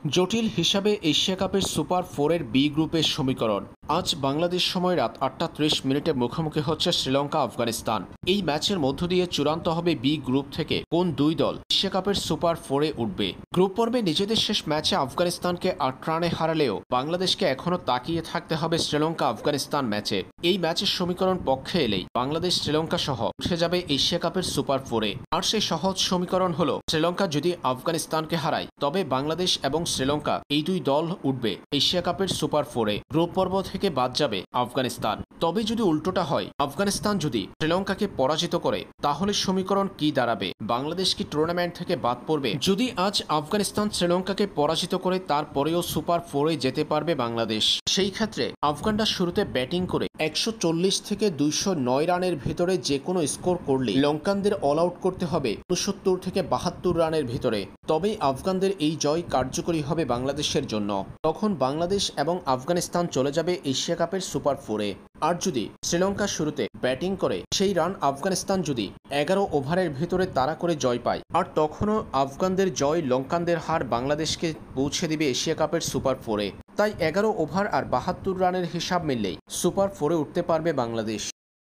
জটিল হিসাবে এশিয়া কাপের সুপার ফোরের বি গ্রুপের সমীকরণ। আজ বাংলাদেশ সময় রাত 8:30 মুখোমুখি হচ্ছে শ্রীলঙ্কা আফগানিস্তান। এই ম্যাচের মধ্য দিয়ে চূড়ান্ত হবে বি গ্রুপ থেকে কোন দুই দল এশিয়া কাপের সুপার ফোরে উঠবে। গ্রুপ পর্বে নিজেদের শেষ ম্যাচে আফগানিস্তানকে 8 রানে হারালেও বাংলাদেশকে এখনও তাকিয়ে থাকতে হবে শ্রীলঙ্কা আফগানিস্তান ম্যাচে। এই ম্যাচের সমীকরণ পক্ষে এলেই বাংলাদেশ শ্রীলঙ্কা সহ উঠে যাবে এশিয়া কাপের সুপার ফোরে। আর সেই সহজ সমীকরণ হলো, শ্রীলঙ্কা যদি আফগানিস্তানকে হারায় তবে বাংলাদেশ এবং শ্রীলঙ্কা এই দুই দল উঠবে এশিয়া কাপের সুপার ফোরে। গ্রুপ পর্ব থেকে বাদ যাবে আফগানিস্তান। তবে যদি উল্টোটা হয়, আফগানিস্তান যদি শ্রীলঙ্কাকে পরাজিত করে, তাহলে সমীকরণ কি দাঁড়াবে? বাংলাদেশ কি টুর্নামেন্ট থেকে বাদ পড়বে? যদি আজ আফগানিস্তান শ্রীলঙ্কাকে পরাজিত করে তারপরেও সুপার ফোরে যেতে পারবে বাংলাদেশ। সেই ক্ষেত্রে আফগানরা শুরুতে ব্যাটিং করে 140 থেকে 209 রানের ভেতরে যে কোনো স্কোর করলে লঙ্কানদের অল আউট করতে হবে 69 থেকে 72 রানের ভিতরে। তবেই আফগানদের এই জয় কার্যকরী হবে বাংলাদেশের জন্য। তখন বাংলাদেশ এবং আফগানিস্তান চলে যাবে এশিয়া কাপের সুপার ফোরে। আর যদি শ্রীলঙ্কা শুরুতে ব্যাটিং করে সেই রান আফগানিস্তান যদি 11 ওভারের ভিতরে তাড়া করে জয় পায়, আর তখনও আফগানদের জয় লঙ্কানদের হার বাংলাদেশকে পৌঁছে দিবে এশিয়া কাপের সুপার ফোরে। তাই 11 ওভার আর 72 রানের হিসাব মিললেই সুপার ফোরে উঠতে পারবে বাংলাদেশ।